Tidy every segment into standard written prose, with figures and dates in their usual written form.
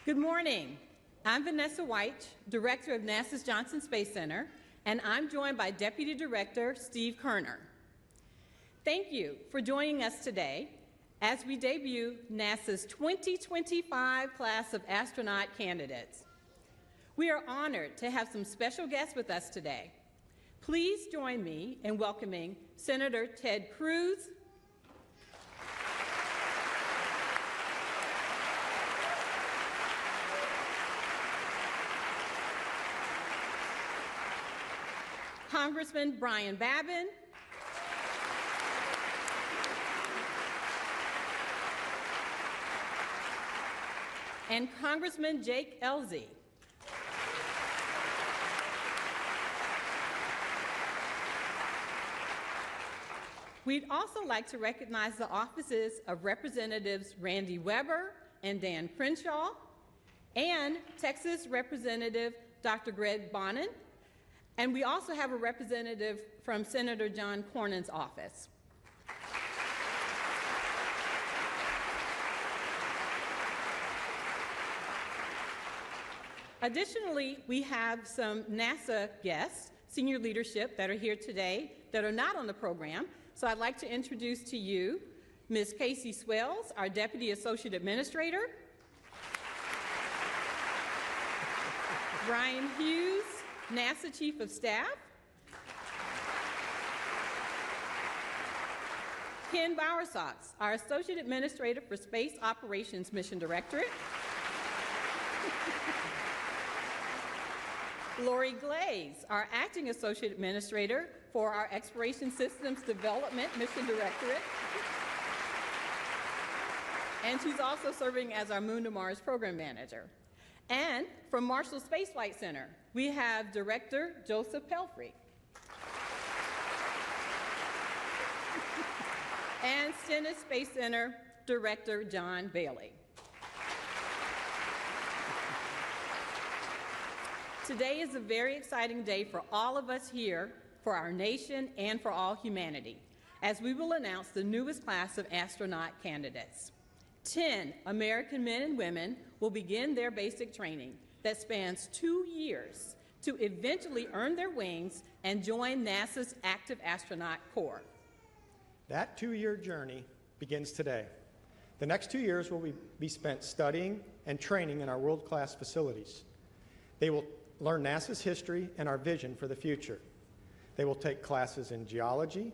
Good morning. I'm Vanessa White, Director of NASA's Johnson Space Center, and I'm joined by Deputy Director Steve Kerner. Thank you for joining us today as we debut NASA's 2025 class of astronaut candidates. We are honored to have some special guests with us today. Please join me in welcoming Senator Ted Cruz, Congressman Brian Babin, and Congressman Jake Elzy. We'd also like to recognize the offices of Representatives Randy Weber and Dan Crenshaw, and Texas Representative Dr. Greg Bonin. And we also have a representative from Senator John Cornyn's office. Additionally, we have some NASA guests, senior leadership that are here today that are not on the program. So I'd like to introduce to you Ms. Casey Swells, our Deputy Associate Administrator, Brian Hughes, NASA Chief of Staff, Ken Bowersox, our Associate Administrator for Space Operations Mission Directorate, Lori Glaze, our Acting Associate Administrator for our Exploration Systems Development Mission Directorate, and she's also serving as our Moon to Mars Program Manager. And from Marshall Space Flight Center, we have Director Joseph Pelfrey. And Stennis Space Center Director John Bailey. Today is a very exciting day for all of us here, for our nation, and for all humanity, as we will announce the newest class of astronaut candidates. 10 American men and women will begin their basic training that spans 2 years to eventually earn their wings and join NASA's active astronaut corps. That 2-year journey begins today. The next 2 years will be spent studying and training in our world-class facilities. They will learn NASA's history and our vision for the future. They will take classes in geology,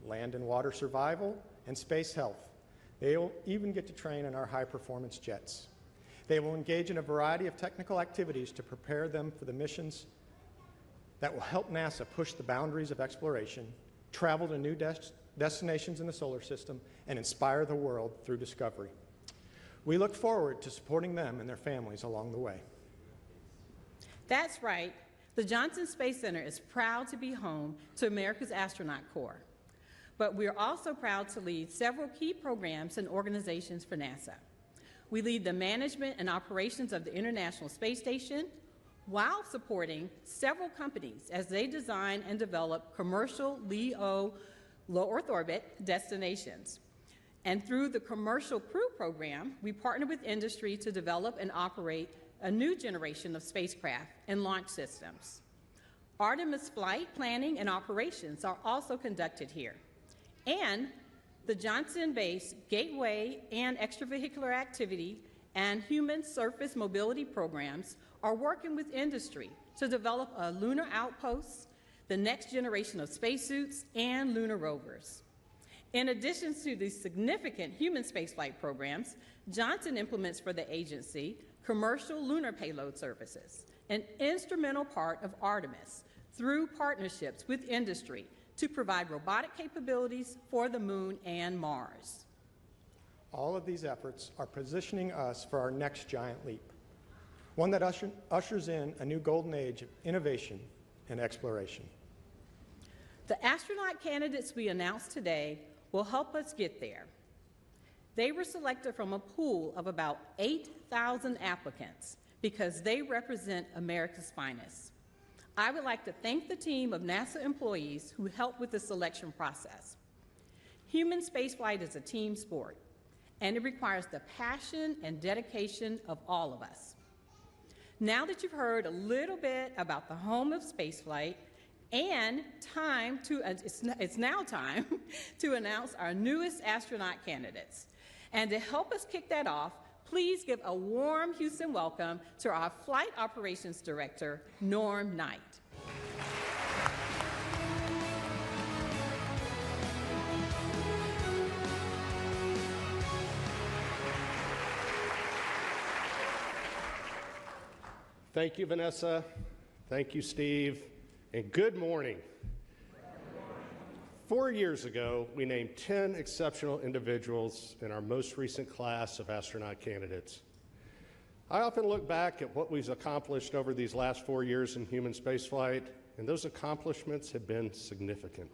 land and water survival, and space health. They will even get to train in our high-performance jets. They will engage in a variety of technical activities to prepare them for the missions that will help NASA push the boundaries of exploration, travel to new destinations in the solar system, and inspire the world through discovery. We look forward to supporting them and their families along the way. That's right. The Johnson Space Center is proud to be home to America's Astronaut Corps. But we are also proud to lead several key programs and organizations for NASA. We lead the management and operations of the International Space Station while supporting several companies as they design and develop commercial LEO low Earth orbit destinations. And through the Commercial Crew Program, we partner with industry to develop and operate a new generation of spacecraft and launch systems. Artemis flight planning and operations are also conducted here. And the Johnson-based Gateway and Extravehicular Activity and Human Surface Mobility programs are working with industry to develop a lunar outpost, the next generation of spacesuits, and lunar rovers. In addition to these significant human spaceflight programs, Johnson implements for the agency commercial lunar payload services, an instrumental part of Artemis, through partnerships with industry to provide robotic capabilities for the Moon and Mars. All of these efforts are positioning us for our next giant leap, one that ushers in a new golden age of innovation and exploration. The astronaut candidates we announced today will help us get there. They were selected from a pool of about 8,000 applicants because they represent America's finest. I would like to thank the team of NASA employees who helped with the selection process. Human spaceflight is a team sport, and it requires the passion and dedication of all of us. Now that you've heard a little bit about the home of spaceflight, and it's now time to announce our newest astronaut candidates. And to help us kick that off, please give a warm Houston welcome to our Flight Operations Director, Norm Knight. Thank you, Vanessa. Thank you, Steve. And good morning. 4 years ago, we named 10 exceptional individuals in our most recent class of astronaut candidates. I often look back at what we've accomplished over these last 4 years in human spaceflight, and those accomplishments have been significant.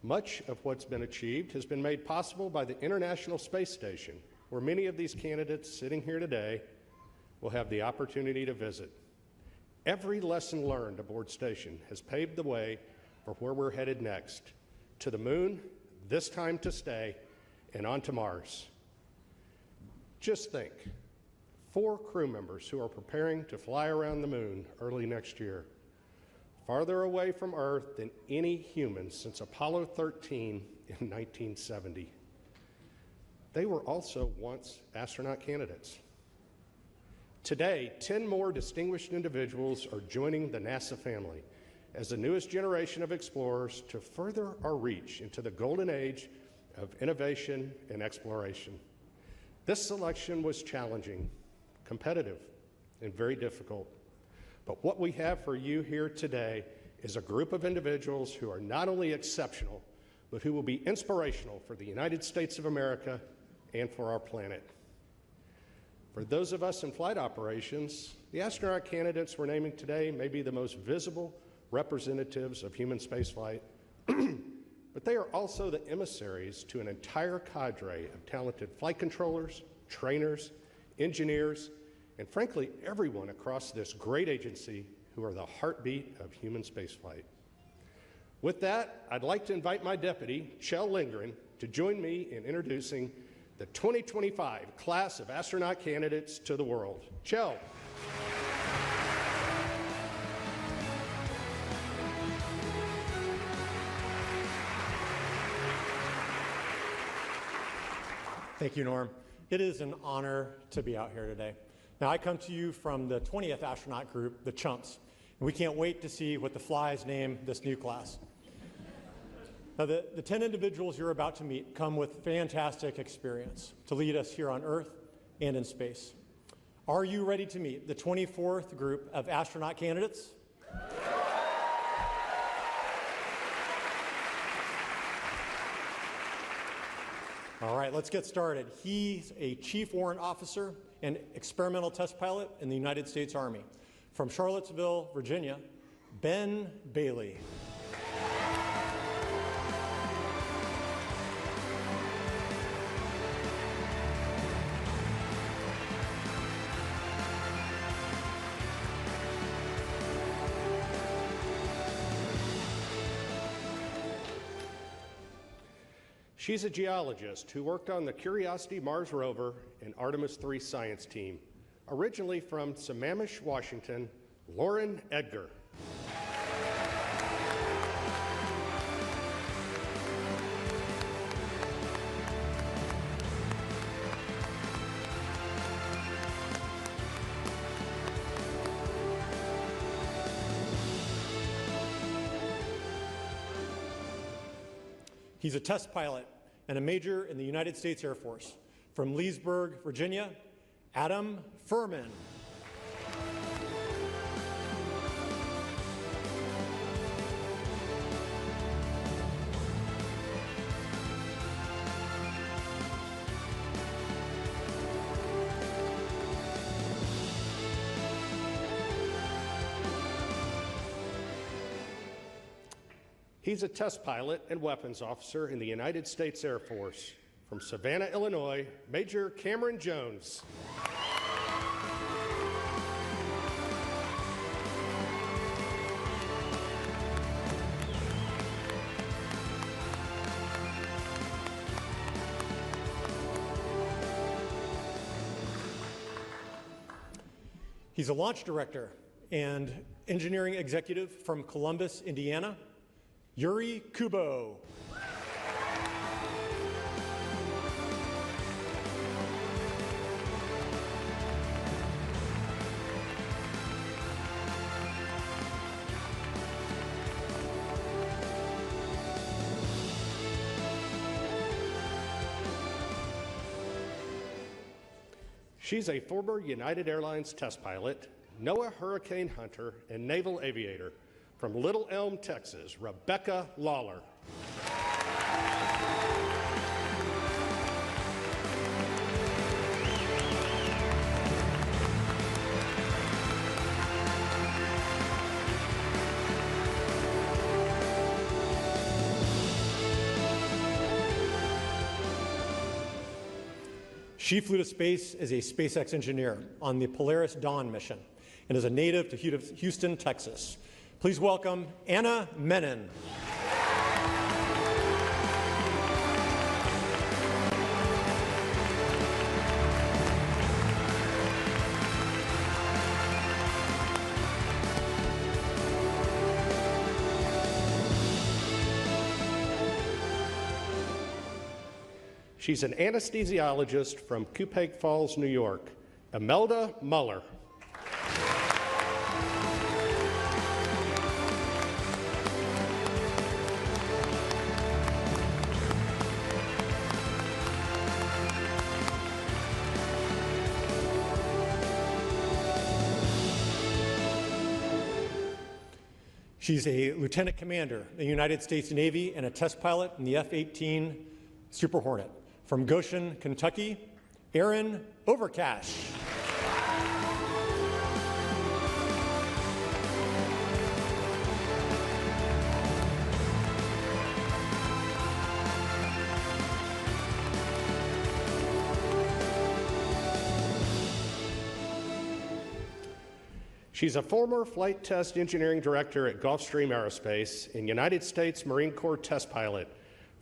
Much of what's been achieved has been made possible by the International Space Station, where many of these candidates sitting here today will have the opportunity to visit. Every lesson learned aboard station has paved the way for where we're headed next, to the moon, this time to stay, and on to Mars. Just think, 4 crew members who are preparing to fly around the moon early next year, farther away from Earth than any human since Apollo 13 in 1970. They were also once astronaut candidates. Today, 10 more distinguished individuals are joining the NASA family as the newest generation of explorers to further our reach into the golden age of innovation and exploration. This selection was challenging, competitive, and very difficult. But what we have for you here today is a group of individuals who are not only exceptional, but who will be inspirational for the United States of America and for our planet. For those of us in flight operations, the astronaut candidates we're naming today may be the most visible representatives of human spaceflight, but they are also the emissaries to an entire cadre of talented flight controllers, trainers, engineers, and frankly, everyone across this great agency who are the heartbeat of human spaceflight. With that, I'd like to invite my deputy, Chell Lindgren, to join me in introducing the 2025 class of astronaut candidates to the world. Chell. Thank you, Norm. It is an honor to be out here today. Now, I come to you from the 20th astronaut group, the Chumps, and we can't wait to see what the flies name this new class. Now, the 10 individuals you're about to meet come with fantastic experience to lead us here on Earth and in space. Are you ready to meet the 24th group of astronaut candidates? All right, let's get started. He's a Chief Warrant Officer and experimental test pilot in the United States Army. From Charlottesville, Virginia, Ben Bailey. She's a geologist who worked on the Curiosity Mars rover and Artemis III science team. Originally from Sammamish, Washington, Lauren Edgar. He's a test pilot and a major in the United States Air Force. From Leesburg, Virginia, Adam Furman. He's a test pilot and weapons officer in the United States Air Force. From Savannah, Illinois, Major Cameron Jones. He's a launch director and engineering executive from Columbus, Indiana, Yuri Kubo. She's a former United Airlines test pilot, NOAA hurricane hunter, and naval aviator from Little Elm, Texas, Rebecca Lawler. She flew to space as a SpaceX engineer on the Polaris Dawn mission and is a native to Houston, Texas. Please welcome Anna Menon. She's an anesthesiologist from Cupake Falls, New York, Imelda Muller. She's a lieutenant commander in the United States Navy and a test pilot in the F-18 Super Hornet. From Goshen, Kentucky, Erin Overcash. She's a former flight test engineering director at Gulfstream Aerospace and United States Marine Corps test pilot.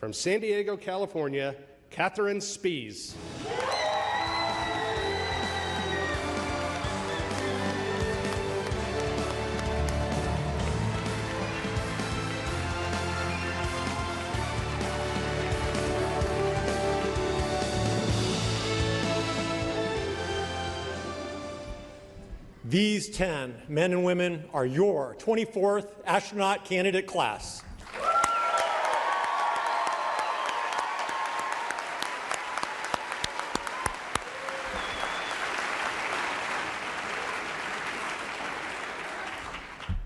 From San Diego, California, Catherine Spies. These 10 men and women are your 24th astronaut candidate class.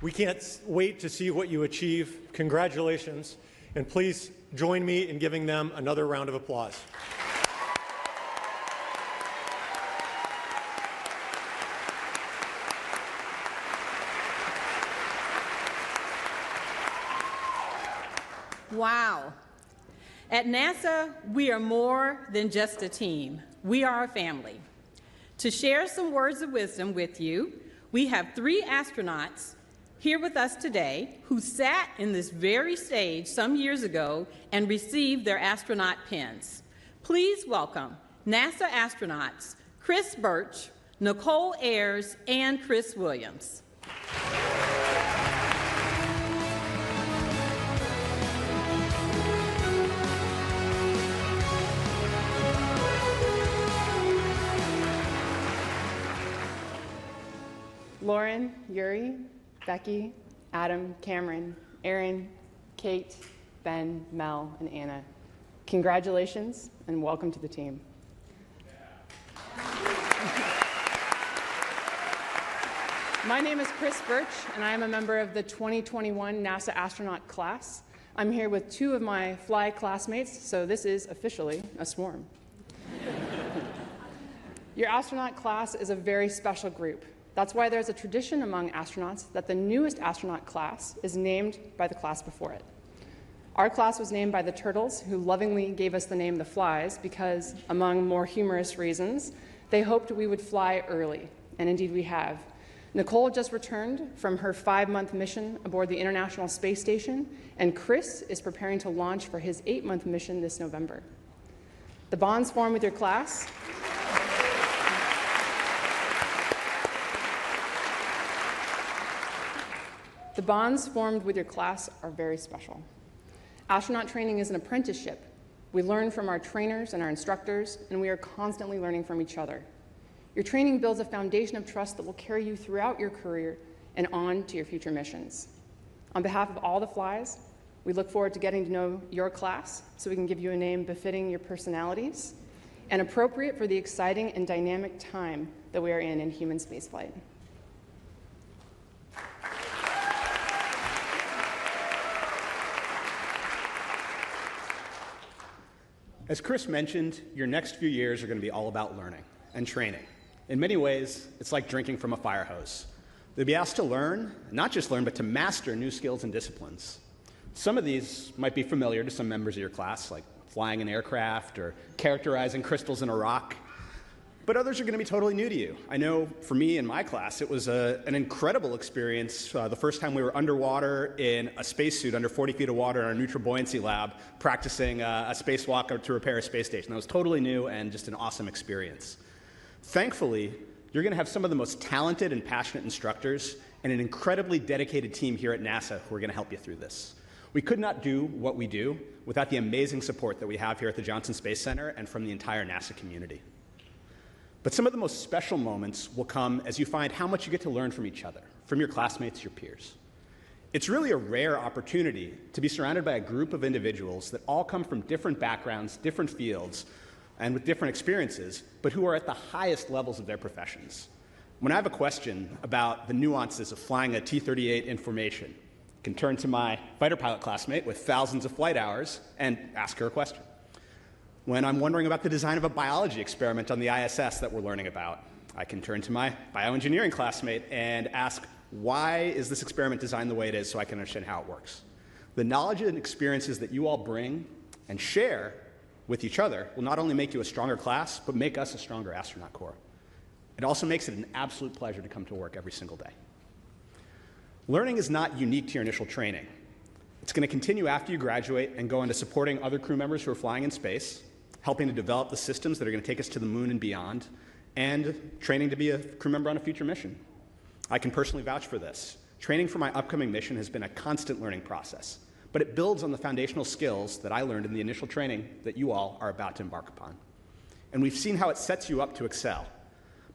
We can't wait to see what you achieve. Congratulations, and please join me in giving them another round of applause. Wow. At NASA, we are more than just a team. We are a family. To share some words of wisdom with you, we have 3 astronauts here with us today who sat in this very stage some years ago and received their astronaut pins. Please welcome NASA astronauts Chris Birch, Nicole Ayers, and Chris Williams. Lauren, Yuri, Becky, Adam, Cameron, Aaron, Kate, Ben, Mel, and Anna. Congratulations and welcome to the team. My name is Chris Birch, and I am a member of the 2021 NASA astronaut class. I'm here with 2 of my fly classmates, so this is officially a swarm. Your astronaut class is a very special group. That's why there's a tradition among astronauts that the newest astronaut class is named by the class before it. Our class was named by the turtles, who lovingly gave us the name the Flies because, among more humorous reasons, they hoped we would fly early, and indeed we have. Nicole just returned from her 5-month mission aboard the International Space Station, and Chris is preparing to launch for his 8-month mission this November. The bonds formed with your class The bonds formed with your class are very special. Astronaut training is an apprenticeship. We learn from our trainers and our instructors, and we are constantly learning from each other. Your training builds a foundation of trust that will carry you throughout your career and on to your future missions. On behalf of all the flies, we look forward to getting to know your class so we can give you a name befitting your personalities and appropriate for the exciting and dynamic time that we are in human spaceflight. As Chris mentioned, your next few years are going to be all about learning and training. In many ways, it's like drinking from a fire hose. You'll be asked to learn, not just learn, but to master new skills and disciplines. Some of these might be familiar to some members of your class, like flying an aircraft or characterizing crystals in a rock, but others are going to be totally new to you. I know for me in my class, it was an incredible experience the first time we were underwater in a spacesuit under 40 feet of water in our neutral buoyancy lab, practicing a spacewalk to repair a space station. That was totally new and just an awesome experience. Thankfully, you're going to have some of the most talented and passionate instructors and an incredibly dedicated team here at NASA who are going to help you through this. We could not do what we do without the amazing support that we have here at the Johnson Space Center and from the entire NASA community. But some of the most special moments will come as you find how much you get to learn from each other, from your classmates, your peers. It's really a rare opportunity to be surrounded by a group of individuals that all come from different backgrounds, different fields, and with different experiences, but who are at the highest levels of their professions. When I have a question about the nuances of flying a T-38 in formation, I can turn to my fighter pilot classmate with thousands of flight hours and ask her a question. When I'm wondering about the design of a biology experiment on the ISS that we're learning about, I can turn to my bioengineering classmate and ask, why is this experiment designed the way it is so I can understand how it works? The knowledge and experiences that you all bring and share with each other will not only make you a stronger class, but make us a stronger astronaut corps. It also makes it an absolute pleasure to come to work every single day. Learning is not unique to your initial training. It's going to continue after you graduate and go into supporting other crew members who are flying in space, helping to develop the systems that are going to take us to the moon and beyond, and training to be a crew member on a future mission. I can personally vouch for this. Training for my upcoming mission has been a constant learning process, but it builds on the foundational skills that I learned in the initial training that you all are about to embark upon. And we've seen how it sets you up to excel.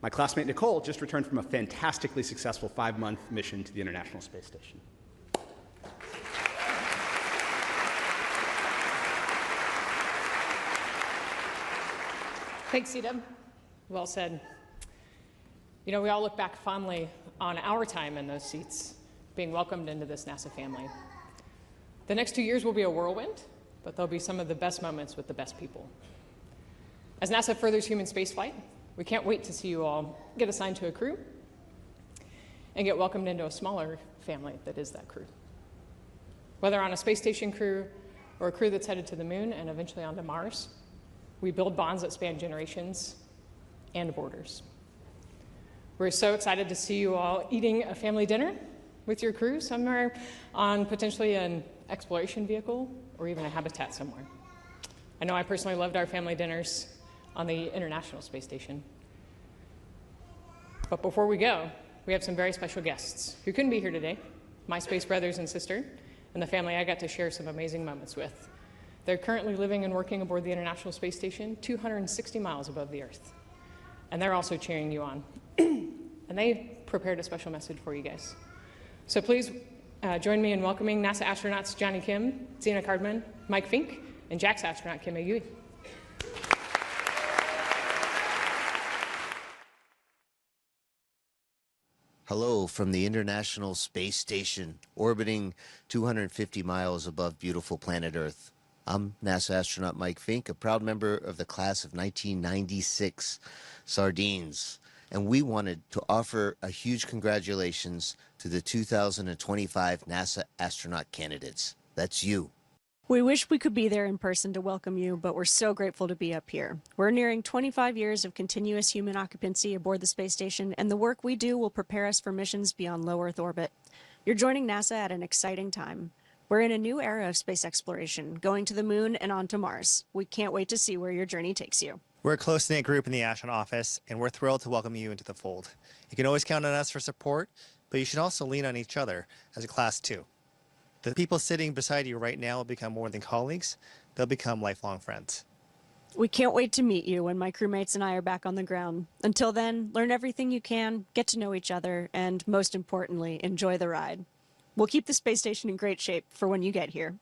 My classmate Nicole just returned from a fantastically successful 5-month mission to the International Space Station. Thanks, C-Dub. Well said. You know, we all look back fondly on our time in those seats, being welcomed into this NASA family. The next 2 years will be a whirlwind, but they'll be some of the best moments with the best people. As NASA furthers human spaceflight, we can't wait to see you all get assigned to a crew and get welcomed into a smaller family that is that crew. Whether on a space station crew or a crew that's headed to the moon and eventually onto Mars, we build bonds that span generations and borders. We're so excited to see you all eating a family dinner with your crew somewhere on potentially an exploration vehicle or even a habitat somewhere. I know I personally loved our family dinners on the International Space Station. But before we go, we have some very special guests who couldn't be here today, my space brothers and sister, and the family I got to share some amazing moments with. They're currently living and working aboard the International Space Station 260 miles above the Earth. And they're also cheering you on. And they prepared a special message for you guys. So please join me in welcoming NASA astronauts Johnny Kim, Zena Cardman, Mike Fink, and JAXA astronaut Kim Ayui. Hello from the International Space Station, orbiting 250 miles above beautiful planet Earth. I'm NASA astronaut Mike Fink, a proud member of the class of 1996 Sardines. And we wanted to offer a huge congratulations to the 2025 NASA astronaut candidates. That's you. We wish we could be there in person to welcome you, but we're so grateful to be up here. We're nearing 25 years of continuous human occupancy aboard the space station, and the work we do will prepare us for missions beyond low Earth orbit. You're joining NASA at an exciting time. We're in a new era of space exploration, going to the moon and on to Mars. We can't wait to see where your journey takes you. We're a close-knit group in the astronaut office, and we're thrilled to welcome you into the fold. You can always count on us for support, but you should also lean on each other as a class too. The people sitting beside you right now will become more than colleagues. They'll become lifelong friends. We can't wait to meet you when my crewmates and I are back on the ground. Until then, learn everything you can, get to know each other, and most importantly, enjoy the ride. We'll keep the space station in great shape for when you get here.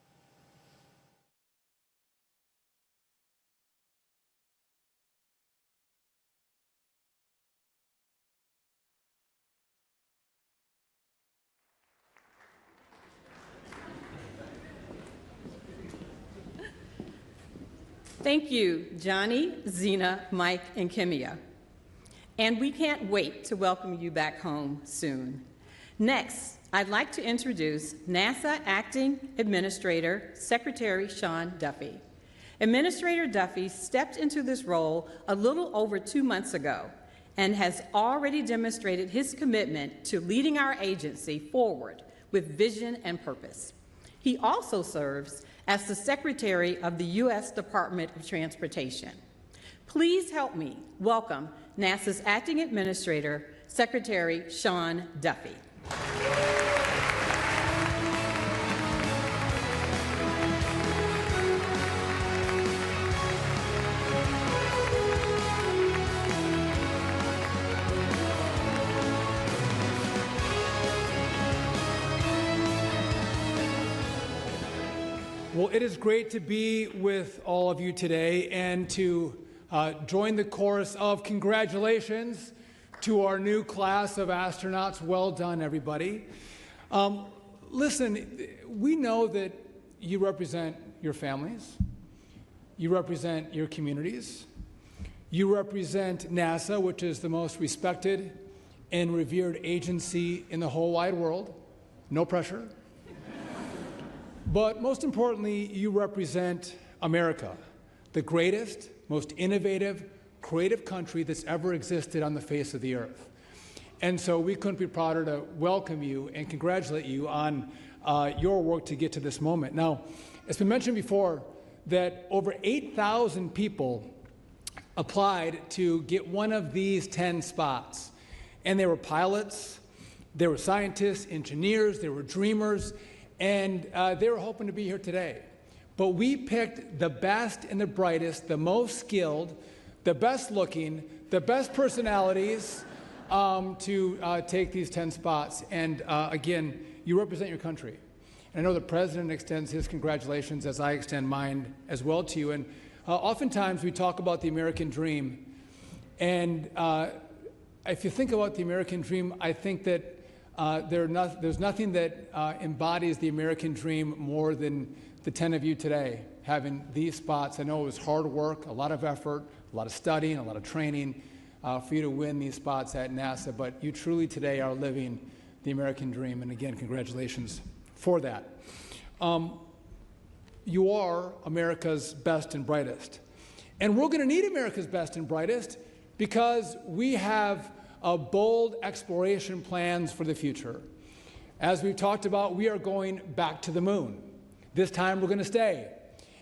Thank you, Johnny, Zena, Mike, and Kimia. And we can't wait to welcome you back home soon. Next, I'd like to introduce NASA Acting Administrator Secretary Sean Duffy. Administrator Duffy stepped into this role a little over 2 months ago and has already demonstrated his commitment to leading our agency forward with vision and purpose. He also serves as the Secretary of the U.S. Department of Transportation. Please help me welcome NASA's Acting Administrator, Secretary Sean Duffy. Well, it is great to be with all of you today and to join the chorus of congratulations to our new class of astronauts. Well done, everybody. Listen, we know that you represent your families, you represent your communities, you represent NASA, which is the most respected and revered agency in the whole wide world. No pressure. But most importantly, you represent America, the greatest, most innovative, creative country that's ever existed on the face of the earth. And so we couldn't be prouder to welcome you and congratulate you on your work to get to this moment. Now, it's been mentioned before that over 8,000 people applied to get one of these 10 spots. And they were pilots, they were scientists, engineers, they were dreamers, and they were hoping to be here today. But we picked the best and the brightest, the most skilled, the best looking, the best personalities to take these 10 spots. And again, you represent your country. And I know the President extends his congratulations as I extend mine as well to you. And oftentimes we talk about the American dream. And if you think about the American dream, I think that there's nothing that embodies the American dream more than the 10 of you today having these spots. I know it was hard work, a lot of effort, a lot of studying, a lot of training for you to win these spots at NASA, but you truly today are living the American dream, and again, congratulations for that. You are America's best and brightest, and we're going to need America's best and brightest because we have bold exploration plans for the future. As we've talked about, we are going back to the moon. This time we're going to stay.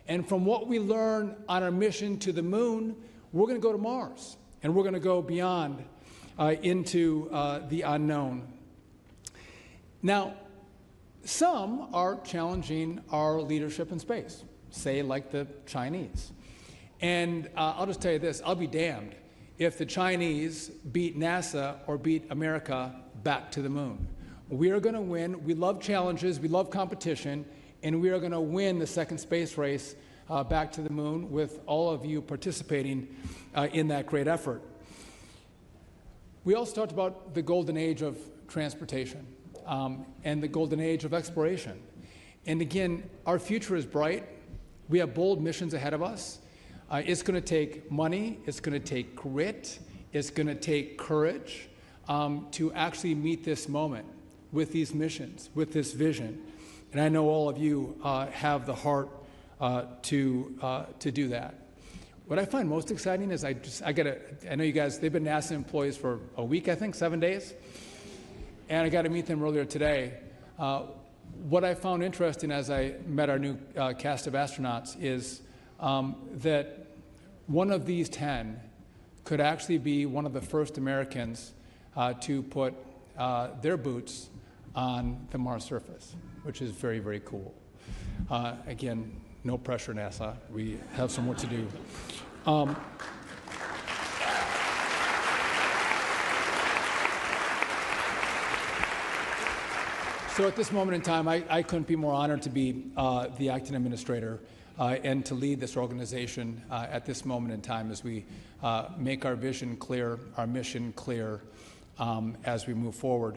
And from what we learn on our mission to the moon, we're going to go to Mars. And we're going to go beyond into the unknown. Now, some are challenging our leadership in space, say like the Chinese. And I'll just tell you this, I'll be damned if the Chinese beat NASA or beat America back to the moon. We are going to win. We love challenges. We love competition. And we are going to win the second space race back to the moon with all of you participating in that great effort. We also talked about the golden age of transportation and the golden age of exploration. And again, our future is bright. We have bold missions ahead of us. It's going to take money, it's going to take grit, it's going to take courage to actually meet this moment with these missions, with this vision. And I know all of you have the heart to do that. What I find most exciting is I know you guys, they've been NASA employees for a week, I think, 7 days. And I got to meet them earlier today. What I found interesting as I met our new cast of astronauts is that one of these 10 could actually be one of the first Americans to put their boots on the Mars surface, which is very, very cool. Again, no pressure, NASA. We have some work to do. So at this moment in time, I couldn't be more honored to be the acting administrator and to lead this organization at this moment in time as we make our vision clear, our mission clear as we move forward.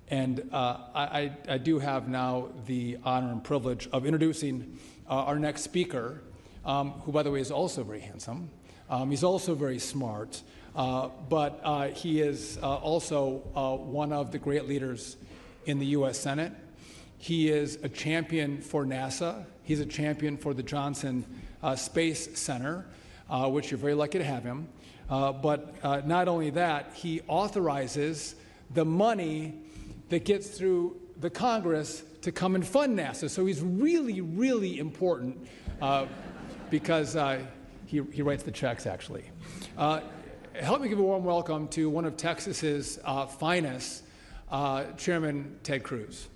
And I do have now the honor and privilege of introducing our next speaker, who, by the way, is also very handsome. He's also very smart, but he is also one of the great leaders in the U.S. Senate. He is a champion for NASA. He's a champion for the Johnson Space Center, which you're very lucky to have him. But not only that, he authorizes the money that gets through the Congress to come and fund NASA. So he's really, really important because he writes the checks, actually. Help me give a warm welcome to one of Texas's finest, Chairman Ted Cruz.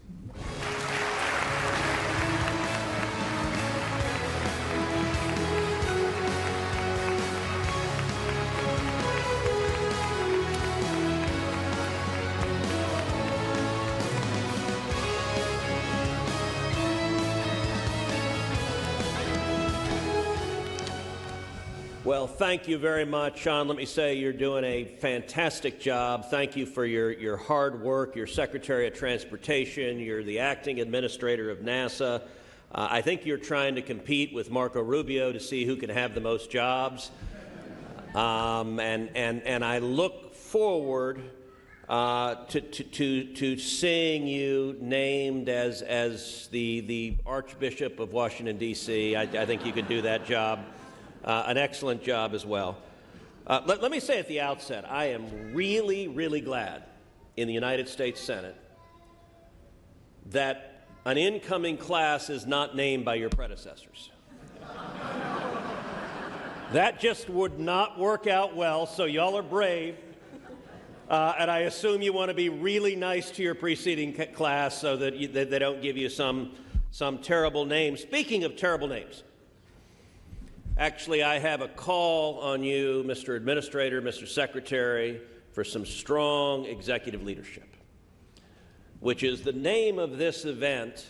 Well, thank you very much, Sean. Let me say you're doing a fantastic job. Thank you for your hard work. You're Secretary of Transportation. You're the acting administrator of NASA. I think you're trying to compete with Marco Rubio to see who can have the most jobs. And I look forward to seeing you named as the Archbishop of Washington, D.C. I think you can do that job. An excellent job as well. Let me say at the outset, I am really, really glad in the United States Senate that an incoming class is not named by your predecessors. That just would not work out well, so y'all are brave. And I assume you want to be really nice to your preceding class so that they don't give you some terrible name. Speaking of terrible names, actually, I have a call on you, Mr. Administrator, Mr. Secretary, for some strong executive leadership, which is the name of this event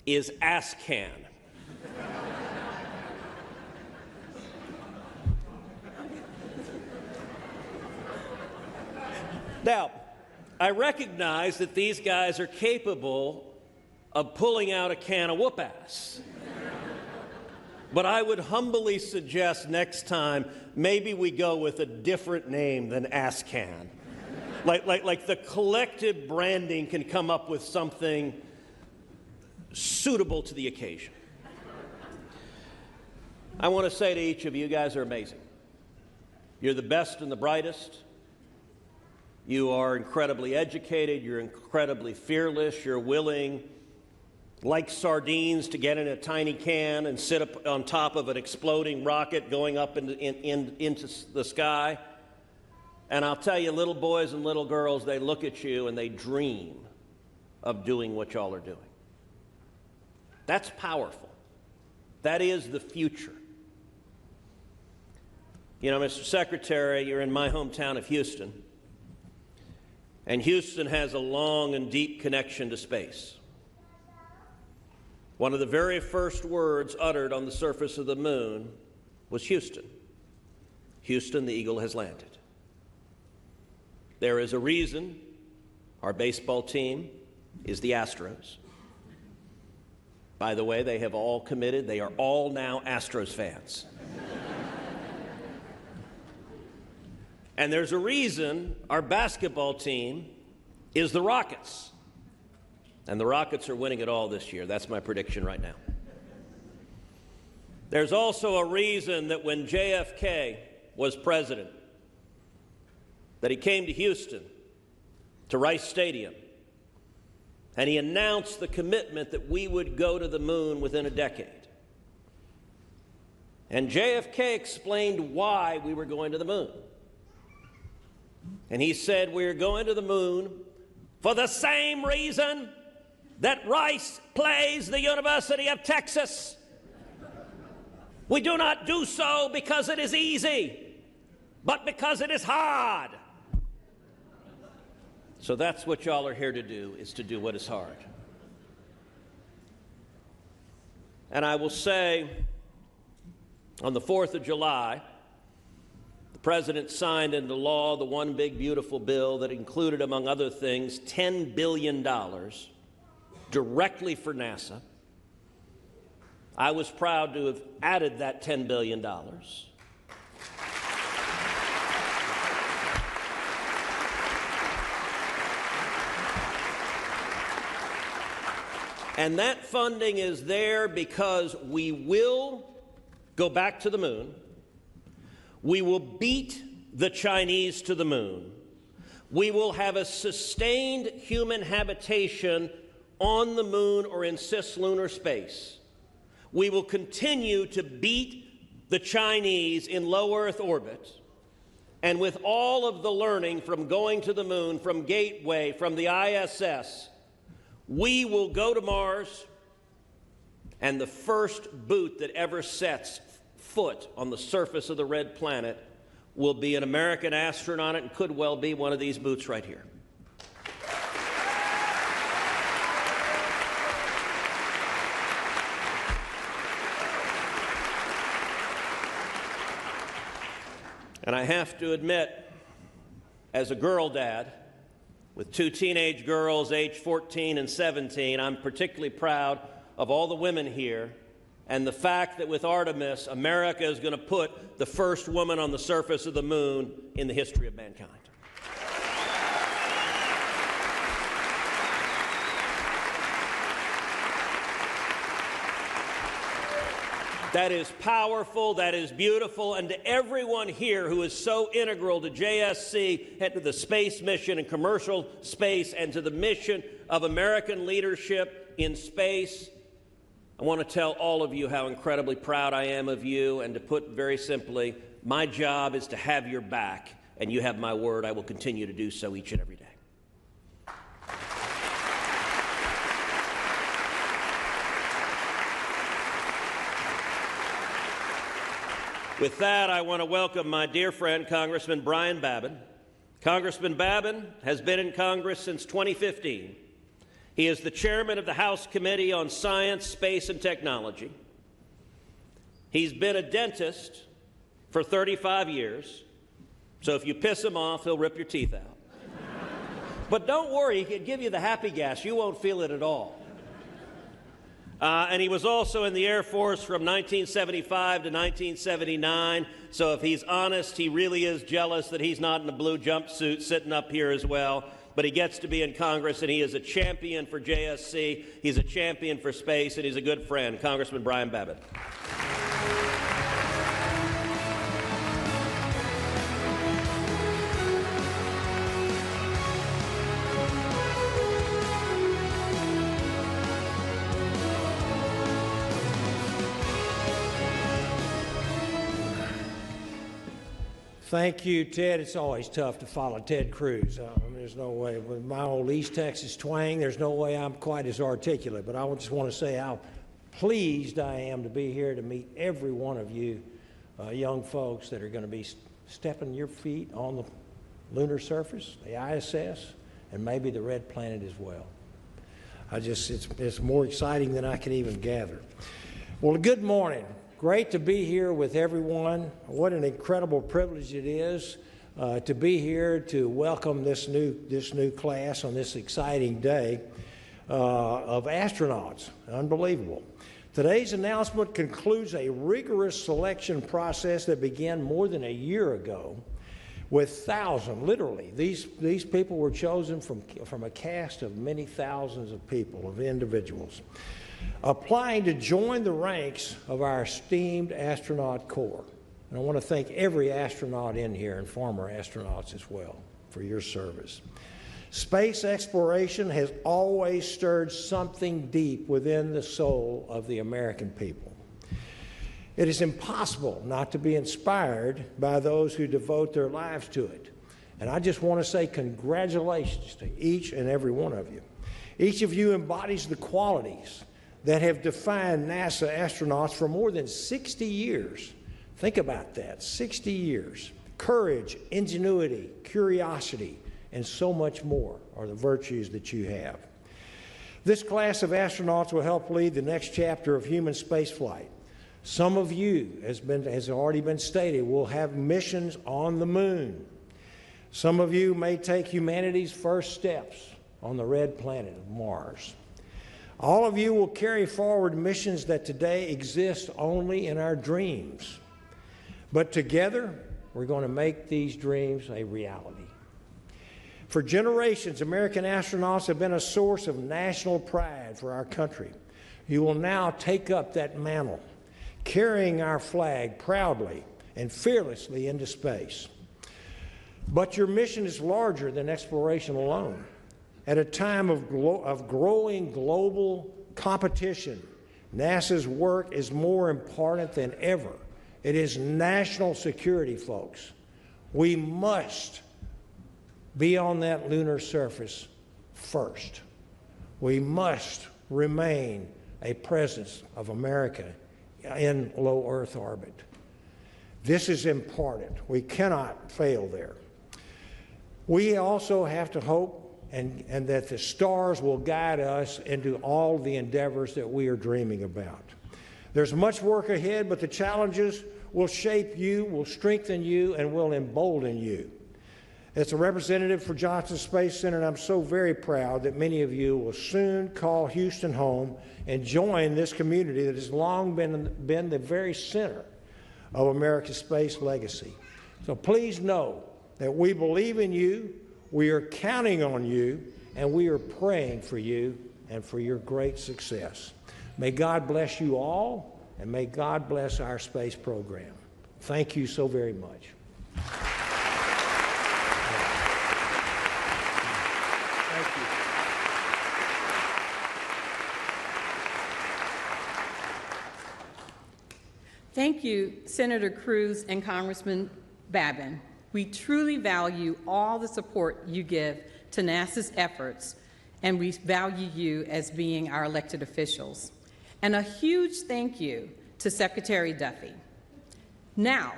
is ASCAN. Now, I recognize that these guys are capable of pulling out a can of whoop-ass. But I would humbly suggest next time maybe we go with a different name than ASCAN. Like the collective branding can come up with something suitable to the occasion. I want to say to each of you, you guys are amazing. You're the best and the brightest. You are incredibly educated. You're incredibly fearless. You're willing, like sardines, to get in a tiny can and sit up on top of an exploding rocket going up into the sky. And I'll tell you, little boys and little girls, they look at you and they dream of doing what y'all are doing. That's powerful. That is the future. You know, Mr. Secretary, you're in my hometown of Houston. And Houston has a long and deep connection to space. One of the very first words uttered on the surface of the moon was Houston. Houston, the eagle has landed. There is a reason our baseball team is the Astros. By the way, they have all committed. They are all now Astros fans. And there's a reason our basketball team is the Rockets. And the Rockets are winning it all this year. That's my prediction right now. There's also a reason that when JFK was president, that he came to Houston, to Rice Stadium, and he announced the commitment that we would go to the moon within a decade. And JFK explained why we were going to the moon. And he said, we're going to the moon for the same reason that Rice plays the University of Texas. We do not do so because it is easy, but because it is hard. So that's what y'all are here to do, is to do what is hard. And I will say, on the 4th of July, the President signed into law the one big beautiful bill that included, among other things, $10 billion directly for NASA. I was proud to have added that $10 billion. And that funding is there because we will go back to the moon. We will beat the Chinese to the moon. We will have a sustained human habitation on the moon or in cislunar space. We will continue to beat the Chinese in low Earth orbit. And with all of the learning from going to the moon, from Gateway, from the ISS, we will go to Mars, and the first boot that ever sets foot on the surface of the red planet will be an American astronaut, and could well be one of these boots right here. And I have to admit, as a girl dad, with 2 teenage girls aged 14 and 17, I'm particularly proud of all the women here and the fact that with Artemis, America is going to put the first woman on the surface of the moon in the history of mankind. That is powerful, that is beautiful, and to everyone here who is so integral to JSC and to the space mission and commercial space and to the mission of American leadership in space, I want to tell all of you how incredibly proud I am of you, and to put very simply, my job is to have your back, and you have my word, I will continue to do so each and every day. With that, I want to welcome my dear friend, Congressman Brian Babin. Congressman Babin has been in Congress since 2015. He is the chairman of the House Committee on Science, Space, and Technology. He's been a dentist for 35 years, so if you piss him off, he'll rip your teeth out. But don't worry, he can give you the happy gas. You won't feel it at all. And he was also in the Air Force from 1975 to 1979, so if he's honest, he really is jealous that he's not in a blue jumpsuit sitting up here as well. But he gets to be in Congress, and he is a champion for JSC, he's a champion for space, and he's a good friend. Congressman Brian Babin. Thank you, Ted. It's always tough to follow Ted Cruz. There's no way. With my old East Texas twang, there's no way I'm quite as articulate. But I just want to say how pleased I am to be here to meet every one of you young folks that are going to be stepping your feet on the lunar surface, the ISS, and maybe the red planet as well. It's more exciting than I can even gather. Well, good morning. Great to be here with everyone. What an incredible privilege it is to be here to welcome this new class on this exciting day of astronauts. Unbelievable. Today's announcement concludes a rigorous selection process that began more than a year ago with thousands, literally. These people were chosen from a cast of many thousands of people, of individuals, applying to join the ranks of our esteemed astronaut corps. And I want to thank every astronaut in here and former astronauts as well for your service. Space exploration has always stirred something deep within the soul of the American people. It is impossible not to be inspired by those who devote their lives to it. And I just want to say congratulations to each and every one of you. Each of you embodies the qualities that have defined NASA astronauts for more than 60 years. Think about that, 60 years. Courage, ingenuity, curiosity, and so much more are the virtues that you have. This class of astronauts will help lead the next chapter of human spaceflight. Some of you, as already been stated, will have missions on the moon. Some of you may take humanity's first steps on the red planet of Mars. All of you will carry forward missions that today exist only in our dreams. But together, we're going to make these dreams a reality. For generations, American astronauts have been a source of national pride for our country. You will now take up that mantle, carrying our flag proudly and fearlessly into space. But your mission is larger than exploration alone. At a time of growing global competition, NASA's work is more important than ever. It is national security, folks. We must be on that lunar surface first. We must remain a presence of America in low Earth orbit. This is important. We cannot fail there. We also have to hope and that the stars will guide us into all the endeavors that we are dreaming about. There's much work ahead, but the challenges will shape you, will strengthen you, and will embolden you. As a representative for Johnson Space Center, I'm so very proud that many of you will soon call Houston home and join this community that has long been the very center of America's space legacy. So please know that we believe in you, we are counting on you, and we are praying for you and for your great success. May God bless you all, and may God bless our space program. Thank you so very much. Thank you. Thank you, Senator Cruz and Congressman Babin. We truly value all the support you give to NASA's efforts, and we value you as being our elected officials. And a huge thank you to Secretary Duffy. Now,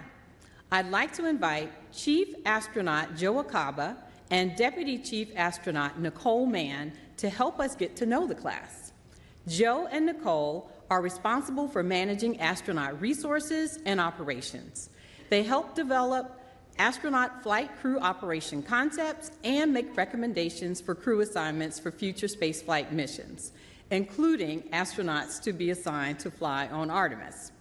I'd like to invite Chief Astronaut Joe Acaba and Deputy Chief Astronaut Nicole Mann to help us get to know the class. Joe and Nicole are responsible for managing astronaut resources and operations. They help develop astronaut flight crew operation concepts and make recommendations for crew assignments for future spaceflight missions, including astronauts to be assigned to fly on Artemis.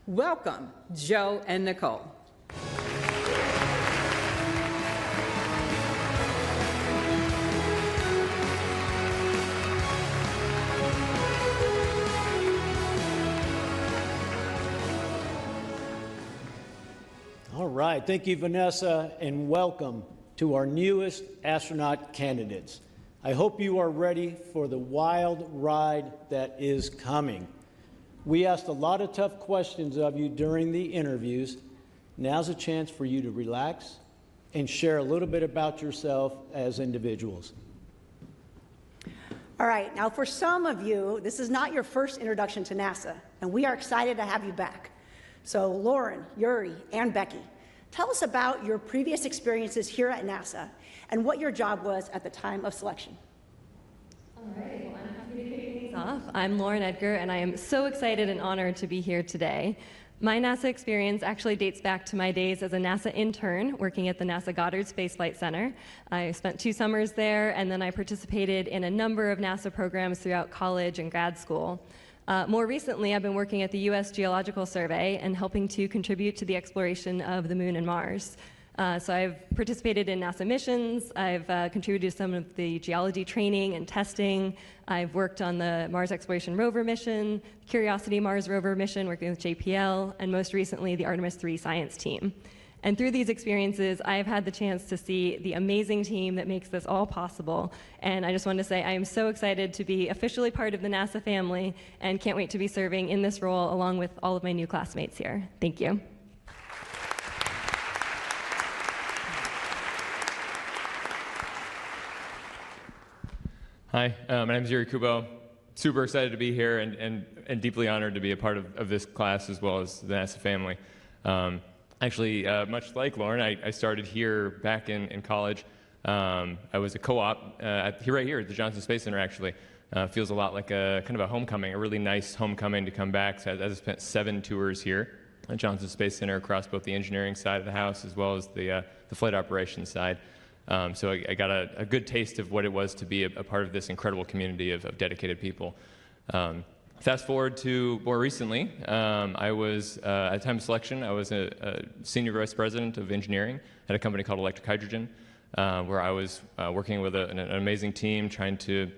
Welcome, Joe and Nicole. All right, thank you, Vanessa, and welcome to our newest astronaut candidates. I hope you are ready for the wild ride that is coming. We asked a lot of tough questions of you during the interviews. Now's a chance for you to relax and share a little bit about yourself as individuals. All right, now for some of you, this is not your first introduction to NASA, and we are excited to have you back. So Lauren, Yuri, and Becky, tell us about your previous experiences here at NASA and what your job was at the time of selection. All right, well, I'm happy to kick things off. I'm Lauren Edgar, and I am so excited and honored to be here today. My NASA experience actually dates back to my days as a NASA intern working at the NASA Goddard Space Flight Center. I spent 2 summers there, and then I participated in a number of NASA programs throughout college and grad school. More recently, I've been working at the U.S. Geological Survey and helping to contribute to the exploration of the Moon and Mars. So I've participated in NASA missions, I've contributed to some of the geology training and testing, I've worked on the Mars Exploration Rover mission, Curiosity Mars Rover mission working with JPL, and most recently the Artemis III science team. And through these experiences, I've had the chance to see the amazing team that makes this all possible. And I just wanted to say I am so excited to be officially part of the NASA family and can't wait to be serving in this role along with all of my new classmates here. Thank you. Hi, my name is Yuri Kubo. Super excited to be here and deeply honored to be a part of this class as well as the NASA family. Actually, much like Lauren, I started here back in college. I was a co-op right here at the Johnson Space Center, actually. Feels a lot like a kind of a homecoming, a really nice homecoming to come back. So I spent 7 tours here at Johnson Space Center across both the engineering side of the house as well as the flight operations side. So I got a good taste of what it was to be a part of this incredible community of dedicated people. Fast forward to more recently, I was, at time of selection, I was a senior vice president of engineering at a company called Electric Hydrogen, where I was working with an amazing team trying to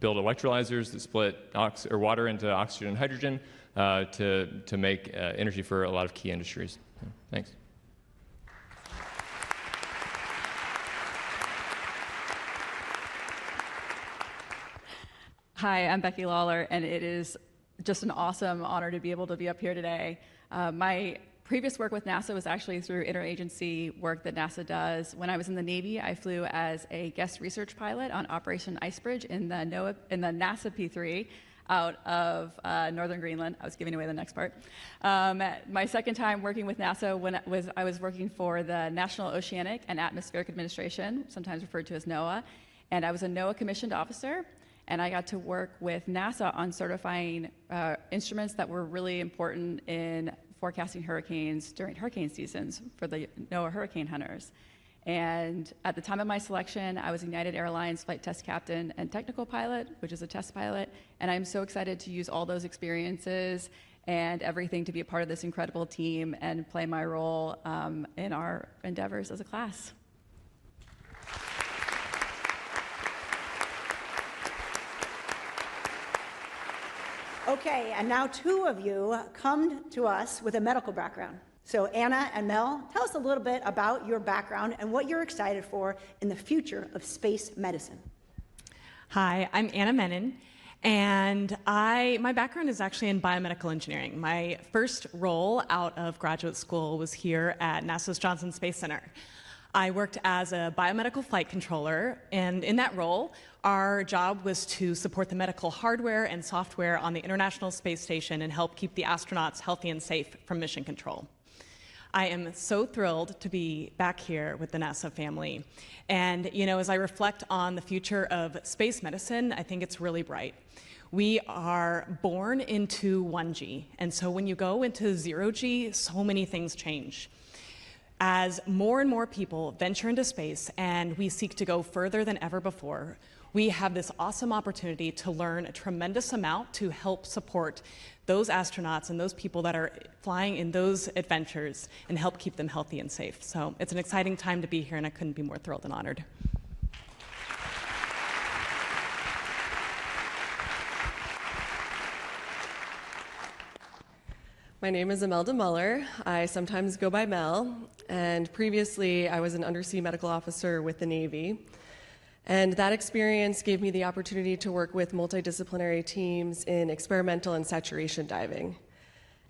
build electrolyzers that split water into oxygen and hydrogen to make energy for a lot of key industries. Thanks. Hi, I'm Becky Lawler, and it is just an awesome honor to be able to be up here today. My previous work with NASA was actually through interagency work that NASA does. When I was in the Navy, I flew as a guest research pilot on Operation Icebridge in the NASA P3 out of northern Greenland. I was giving away the next part. My second time working with NASA I was working for the National Oceanic and Atmospheric Administration, sometimes referred to as NOAA, and I was a NOAA commissioned officer. And I got to work with NASA on certifying instruments that were really important in forecasting hurricanes during hurricane seasons for the NOAA hurricane hunters. And at the time of my selection, I was United Airlines flight test captain and technical pilot, which is a test pilot. And I'm so excited to use all those experiences and everything to be a part of this incredible team and play my role in our endeavors as a class. Okay, and now 2 of you come to us with a medical background. So Anna and Mel, tell us a little bit about your background and what you're excited for in the future of space medicine. Hi, I'm Anna Menon, and my background is actually in biomedical engineering. My first role out of graduate school was here at NASA's Johnson Space Center. I worked as a biomedical flight controller, and in that role, our job was to support the medical hardware and software on the International Space Station and help keep the astronauts healthy and safe from mission control. I am so thrilled to be back here with the NASA family. And, as I reflect on the future of space medicine, I think it's really bright. We are born into 1G, and so when you go into 0G, so many things change. As more and more people venture into space and we seek to go further than ever before, we have this awesome opportunity to learn a tremendous amount to help support those astronauts and those people that are flying in those adventures and help keep them healthy and safe. So it's an exciting time to be here, and I couldn't be more thrilled and honored. My name is Imelda Muller. I sometimes go by Mel, and previously I was an undersea medical officer with the Navy. And that experience gave me the opportunity to work with multidisciplinary teams in experimental and saturation diving.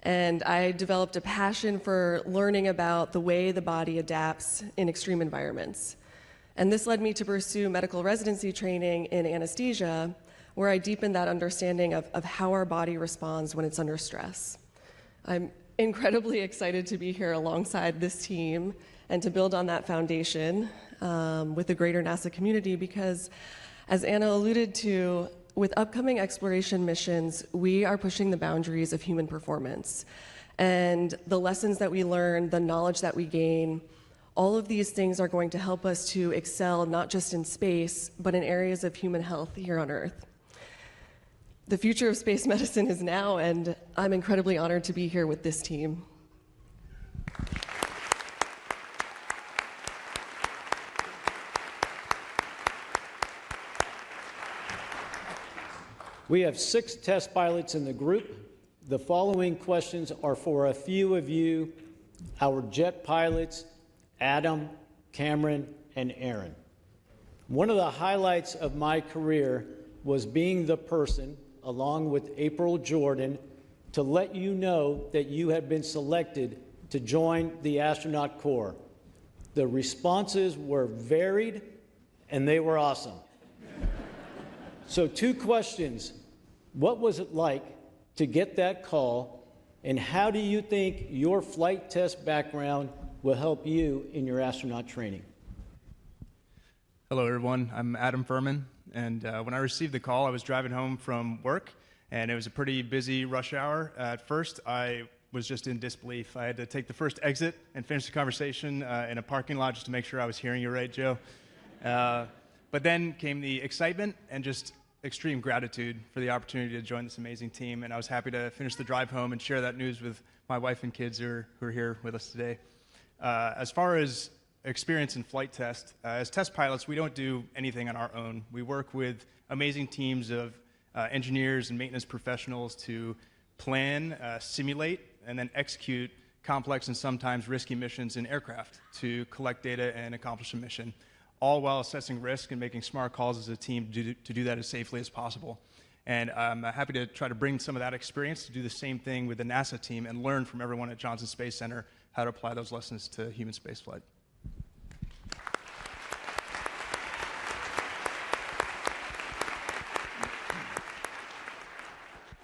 And I developed a passion for learning about the way the body adapts in extreme environments. And this led me to pursue medical residency training in anesthesia, where I deepened that understanding of how our body responds when it's under stress. I'm incredibly excited to be here alongside this team and to build on that foundation with the greater NASA community because, as Anna alluded to, with upcoming exploration missions, we are pushing the boundaries of human performance. And the lessons that we learn, the knowledge that we gain, all of these things are going to help us to excel not just in space, but in areas of human health here on Earth. The future of space medicine is now, and I'm incredibly honored to be here with this team. We have 6 test pilots in the group. The following questions are for a few of you, our jet pilots, Adam, Cameron, and Aaron. One of the highlights of my career was being the person, along with April Jordan, to let you know that you had been selected to join the astronaut corps. The responses were varied, and they were awesome. So 2 questions. What was it like to get that call, and how do you think your flight test background will help you in your astronaut training? Hello, everyone. I'm Adam Furman, and when I received the call, I was driving home from work, and it was a pretty busy rush hour. At first, I was just in disbelief. I had to take the first exit and finish the conversation in a parking lot just to make sure I was hearing you right, Joe. But then came the excitement and just extreme gratitude for the opportunity to join this amazing team, and I was happy to finish the drive home and share that news with my wife and kids who are here with us today. As far as experience in flight test, as test pilots, we don't do anything on our own. We work with amazing teams of engineers and maintenance professionals to plan, simulate, and then execute complex and sometimes risky missions in aircraft to collect data and accomplish a mission, all while assessing risk and making smart calls as a team to do that as safely as possible. And I'm happy to try to bring some of that experience to do the same thing with the NASA team and learn from everyone at Johnson Space Center how to apply those lessons to human spaceflight.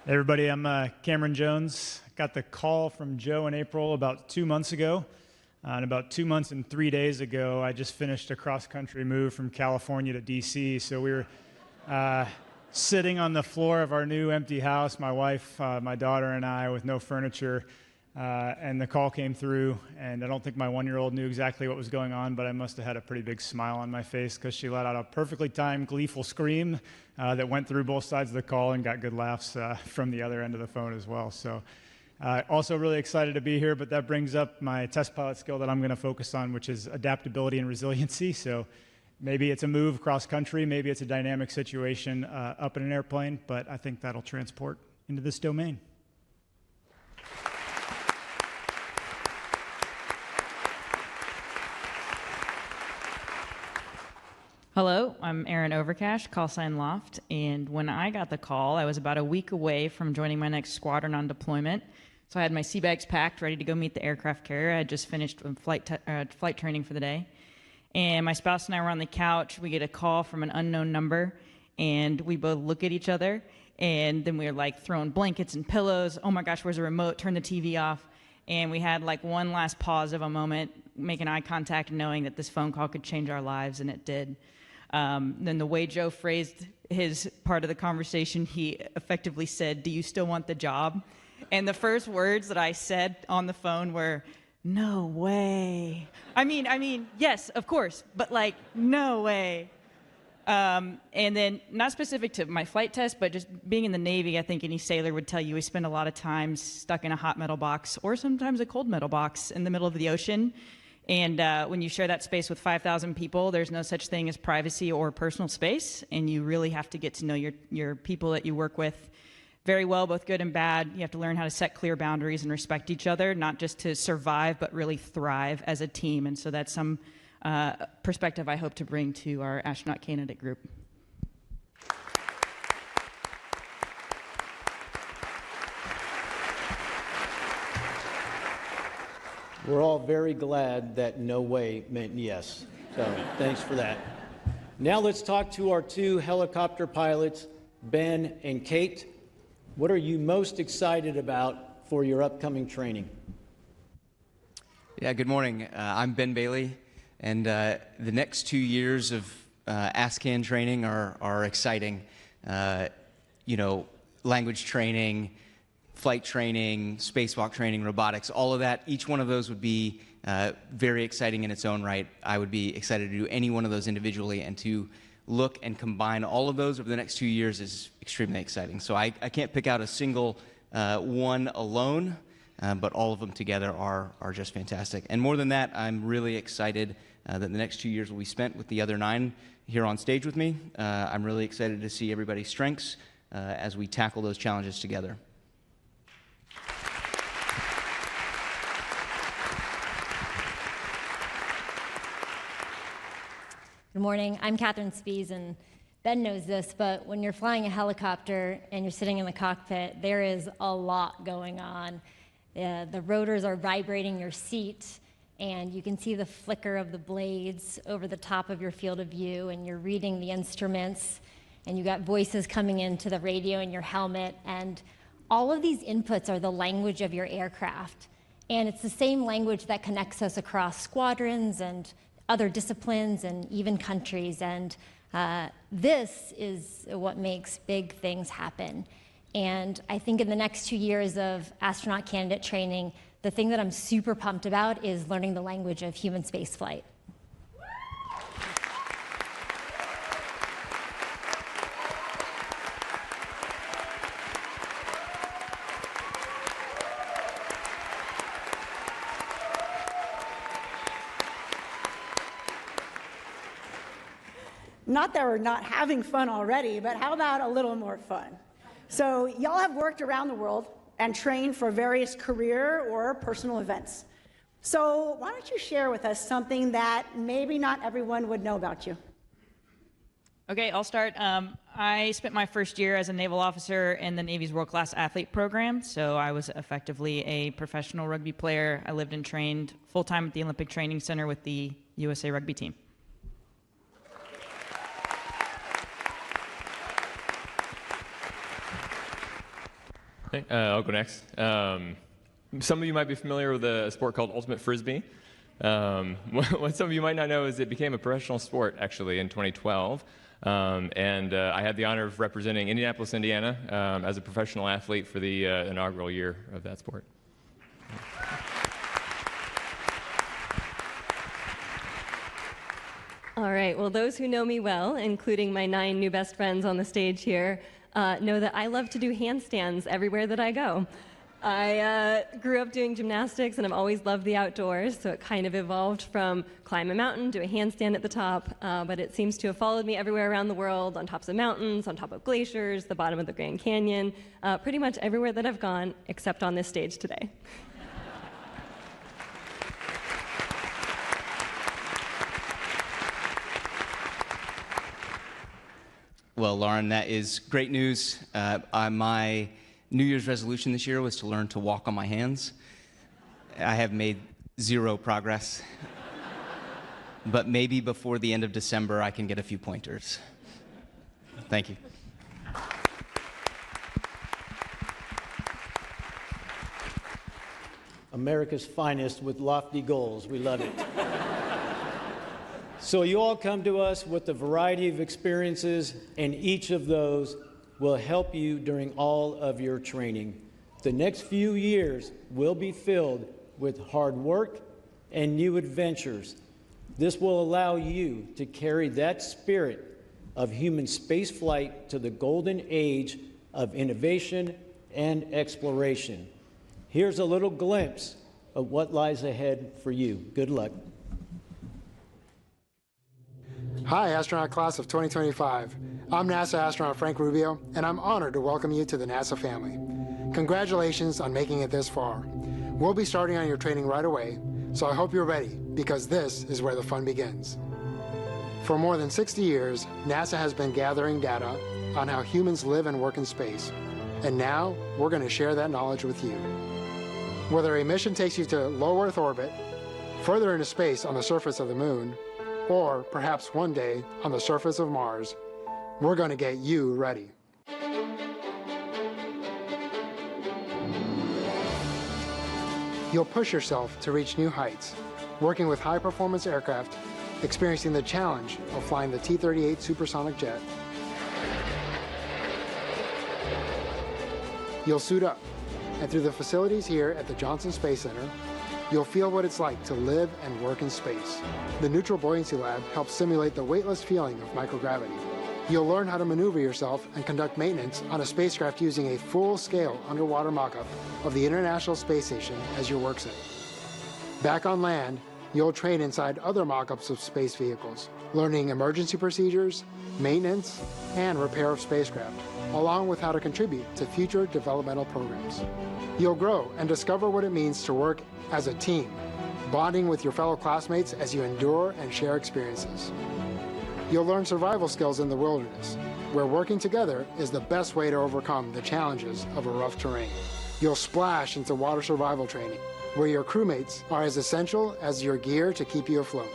Hey everybody, I'm Cameron Jones. Got the call from Joe and April about 2 months ago. And about 2 months and 3 days ago, I just finished a cross-country move from California to DC. So we were sitting on the floor of our new empty house, my wife, my daughter, and I, with no furniture. And the call came through, and I don't think my 1-year-old knew exactly what was going on, but I must have had a pretty big smile on my face because she let out a perfectly timed, gleeful scream that went through both sides of the call and got good laughs from the other end of the phone as well. So also really excited to be here, but that brings up my test pilot skill that I'm going to focus on, which is adaptability and resiliency. So maybe it's a move cross-country, maybe it's a dynamic situation up in an airplane, but I think that'll transport into this domain. Hello, I'm Erin Overcash, call sign Loft, and when I got the call, I was about a week away from joining my next squadron on deployment. So I had my sea bags packed, ready to go meet the aircraft carrier. I had just finished flight training for the day. And my spouse and I were on the couch. We get a call from an unknown number, and we both look at each other, and then we were like throwing blankets and pillows. Oh my gosh, where's the remote? Turn the TV off. And we had like one last pause of a moment, making eye contact and knowing that this phone call could change our lives, and it did. Then the way Joe phrased his part of the conversation, he effectively said, "Do you still want the job?" And the first words that I said on the phone were, "No way." I mean, yes, of course, but like, no way. And then, not specific to my flight test, but just being in the Navy, I think any sailor would tell you we spend a lot of time stuck in a hot metal box or sometimes a cold metal box in the middle of the ocean. And when you share that space with 5,000 people, there's no such thing as privacy or personal space, and you really have to get to know your people that you work with very well, both good and bad. You have to learn how to set clear boundaries and respect each other, not just to survive, but really thrive as a team. And so that's some perspective I hope to bring to our astronaut candidate group. We're all very glad that no way meant yes. So thanks for that. Now let's talk to our 2 helicopter pilots, Ben and Kate. What are you most excited about for your upcoming training? Yeah, good morning. I'm Ben Bailey, and the next 2 years of ASCAN training are exciting. Language training, flight training, spacewalk training, robotics, all of that. Each one of those would be very exciting in its own right. I would be excited to do any one of those individually, and to look and combine all of those over the next 2 years is extremely exciting. So I can't pick out a single one alone, but all of them together are just fantastic. And more than that, I'm really excited that the next 2 years will be spent with the other 9 here on stage with me. I'm really excited to see everybody's strengths as we tackle those challenges together. Good morning. I'm Catherine Spies, and Ben knows this, but when you're flying a helicopter and you're sitting in the cockpit, there is a lot going on. The rotors are vibrating your seat, and you can see the flicker of the blades over the top of your field of view, and you're reading the instruments, and you got voices coming into the radio in your helmet, and all of these inputs are the language of your aircraft. And it's the same language that connects us across squadrons and other disciplines and even countries. And this is what makes big things happen. And I think in the next 2 years of astronaut candidate training, the thing that I'm super pumped about is learning the language of human spaceflight. Not that we're not having fun already, but how about a little more fun? So y'all have worked around the world and trained for various career or personal events. So why don't you share with us something that maybe not everyone would know about you? Okay, I'll start. I spent my first year as a naval officer in the Navy's world-class athlete program, so I was effectively a professional rugby player. I lived and trained full-time at the Olympic Training Center with the USA rugby team. Okay, I'll go next. Some of you might be familiar with a sport called Ultimate Frisbee. What some of you might not know is it became a professional sport, actually, in 2012. And I had the honor of representing Indianapolis, Indiana, as a professional athlete for the inaugural year of that sport. All right, well, those who know me well, including my 9 new best friends on the stage here, know that I love to do handstands everywhere that I go. I grew up doing gymnastics, and I've always loved the outdoors, so it kind of evolved from climb a mountain to a handstand at the top, but it seems to have followed me everywhere around the world, on tops of mountains, on top of glaciers, the bottom of the Grand Canyon, pretty much everywhere that I've gone, except on this stage today. Well, Lauren, that is great news. My New Year's resolution this year was to learn to walk on my hands. I have made 0 progress, but maybe before the end of December I can get a few pointers. Thank you. America's finest with lofty goals. We love it. So you all come to us with a variety of experiences, and each of those will help you during all of your training. The next few years will be filled with hard work and new adventures. This will allow you to carry that spirit of human spaceflight to the golden age of innovation and exploration. Here's a little glimpse of what lies ahead for you. Good luck. Hi, astronaut class of 2025. I'm NASA astronaut Frank Rubio, and I'm honored to welcome you to the NASA family. Congratulations on making it this far. We'll be starting on your training right away, so I hope you're ready, because this is where the fun begins. For more than 60 years, NASA has been gathering data on how humans live and work in space, and now we're going to share that knowledge with you. Whether a mission takes you to low Earth orbit, further into space on the surface of the Moon, or perhaps one day on the surface of Mars, we're going to get you ready. You'll push yourself to reach new heights, working with high-performance aircraft, experiencing the challenge of flying the T-38 supersonic jet. You'll suit up, and through the facilities here at the Johnson Space Center, you'll feel what it's like to live and work in space. The Neutral Buoyancy Lab helps simulate the weightless feeling of microgravity. You'll learn how to maneuver yourself and conduct maintenance on a spacecraft using a full-scale underwater mock-up of the International Space Station as your workset. Back on land, you'll train inside other mock-ups of space vehicles, learning emergency procedures, maintenance, and repair of spacecraft, along with how to contribute to future developmental programs. You'll grow and discover what it means to work as a team, bonding with your fellow classmates as you endure and share experiences. You'll learn survival skills in the wilderness, where working together is the best way to overcome the challenges of a rough terrain. You'll splash into water survival training, where your crewmates are as essential as your gear to keep you afloat.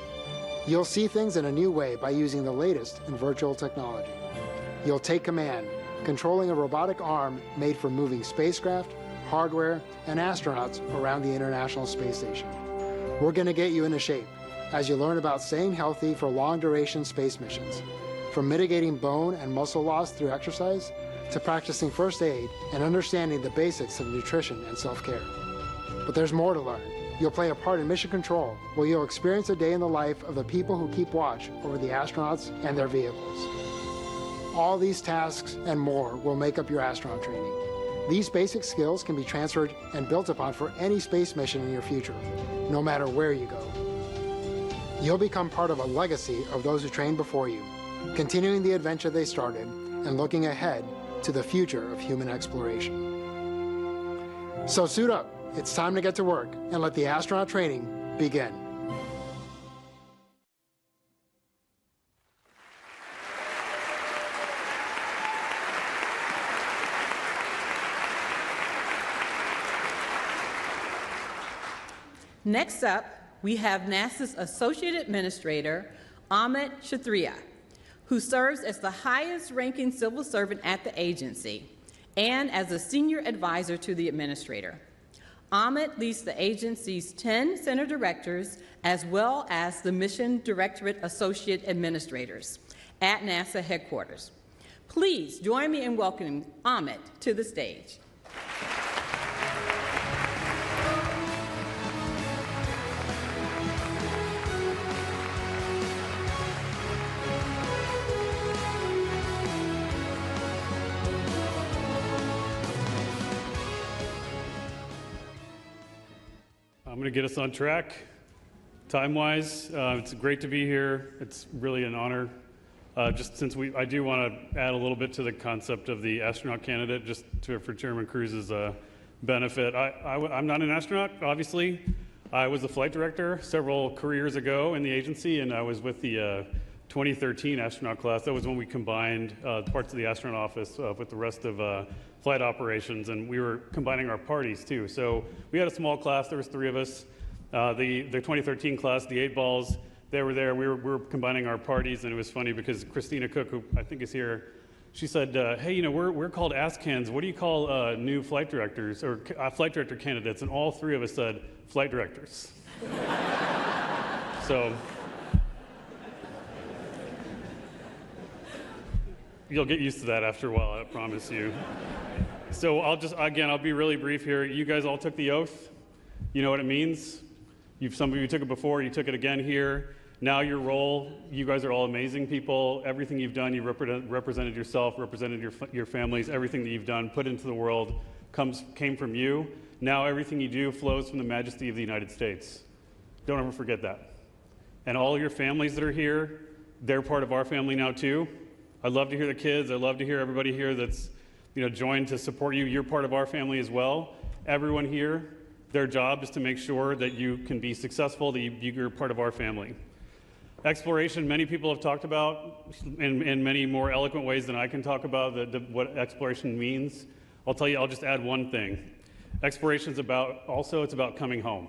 You'll see things in a new way by using the latest in virtual technology. you'll take command, controlling a robotic arm made for moving spacecraft, hardware, and astronauts around the International Space Station. We're going to get you into shape as you learn about staying healthy for long-duration space missions, from mitigating bone and muscle loss through exercise to practicing first aid and understanding the basics of nutrition and self-care. But there's more to learn. You'll play a part in mission control, where you'll experience a day in the life of the people who keep watch over the astronauts and their vehicles. All these tasks and more will make up your astronaut training. These basic skills can be transferred and built upon for any space mission in your future, no matter where you go. You'll become part of a legacy of those who trained before you, continuing the adventure they started and looking ahead to the future of human exploration. So suit up. It's time to get to work and let the astronaut training begin. Next up, we have NASA's Associate Administrator, Amit Kshatriya, who serves as the highest-ranking civil servant at the agency and as a senior advisor to the administrator. Amit leads the agency's 10 center directors as well as the Mission Directorate Associate Administrators at NASA headquarters. Please join me in welcoming Amit to the stage. I'm going to get us on track. Time-wise, it's great to be here. It's really an honor. Just since I do want to add a little bit to the concept of the astronaut candidate, just for Chairman Cruz's benefit. I'm not an astronaut, obviously. I was a flight director several careers ago in the agency, and I was with the 2013 astronaut class. That was when we combined parts of the astronaut office with the rest of flight operations, and we were combining our parties too. So we had a small class. There was 3 of us. The 2013 class, the 8 balls, they were there. We were combining our parties, and it was funny because Christina Cook, who I think is here, she said, "Hey, you know, we're called ASCANs. What do you call new flight directors or flight director candidates?" And all 3 of us said, "Flight directors." So you'll get used to that after a while, I promise you. So I'll be really brief here. You guys all took the oath. You know what it means. Some of you took it before, you took it again here. Now your role, you guys are all amazing people. Everything you've done, you've represented yourself, represented your families, everything that you've done, put into the world, came from you. Now everything you do flows from the majesty of the United States. Don't ever forget that. And all your families that are here, they're part of our family now too. I'd love to hear the kids. I'd love to hear everybody here that's joined to support you. You're part of our family as well. Everyone here, their job is to make sure that you can be successful, that you're part of our family. Exploration, many people have talked about in many more eloquent ways than I can talk about what exploration means. I'll tell you, I'll just add one thing. Exploration is it's about coming home.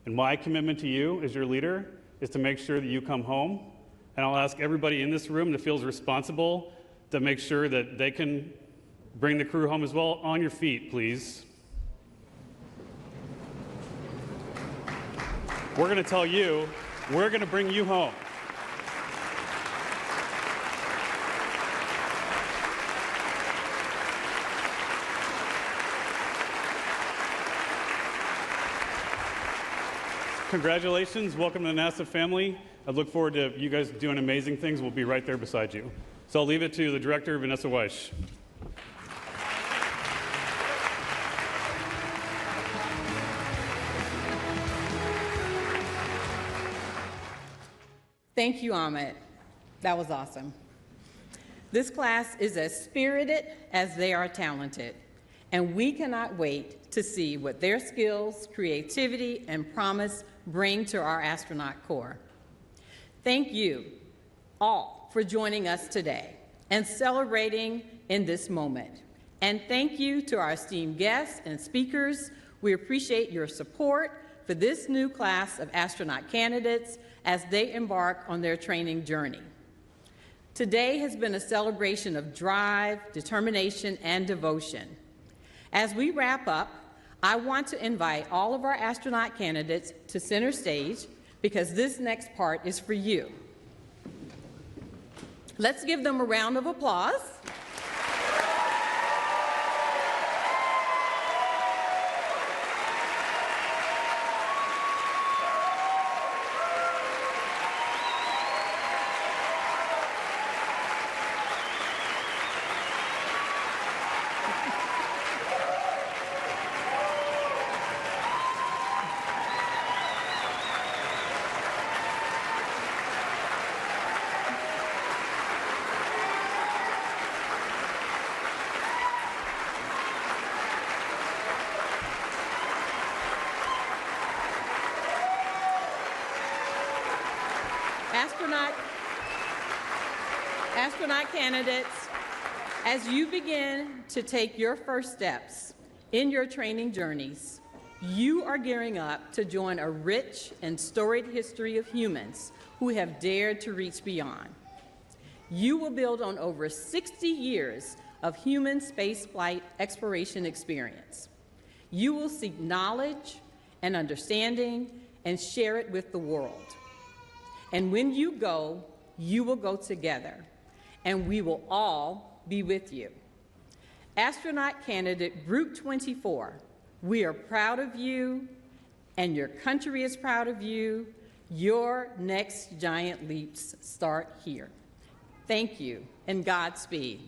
And my commitment to you as your leader is to make sure that you come home. And I'll ask everybody in this room that feels responsible to make sure that they can bring the crew home as well. On your feet, please. We're going to tell you, we're going to bring you home. Congratulations, welcome to the NASA family. I look forward to you guys doing amazing things. We'll be right there beside you. So I'll leave it to the director, Vanessa Weish. Thank you, Amit. That was awesome. This class is as spirited as they are talented, and we cannot wait to see what their skills, creativity, and promise bring to our astronaut corps. Thank you all for joining us today and celebrating in this moment. And thank you to our esteemed guests and speakers. We appreciate your support for this new class of astronaut candidates as they embark on their training journey. Today has been a celebration of drive, determination, and devotion. As we wrap up, I want to invite all of our astronaut candidates to center stage because this next part is for you. Let's give them a round of applause. Astronaut candidates, as you begin to take your first steps in your training journeys, you are gearing up to join a rich and storied history of humans who have dared to reach beyond. You will build on over 60 years of human spaceflight exploration experience. You will seek knowledge and understanding and share it with the world. And when you go, you will go together, and we will all be with you. Astronaut candidate Group 24, we are proud of you, and your country is proud of you. Your next giant leaps start here. Thank you, and Godspeed.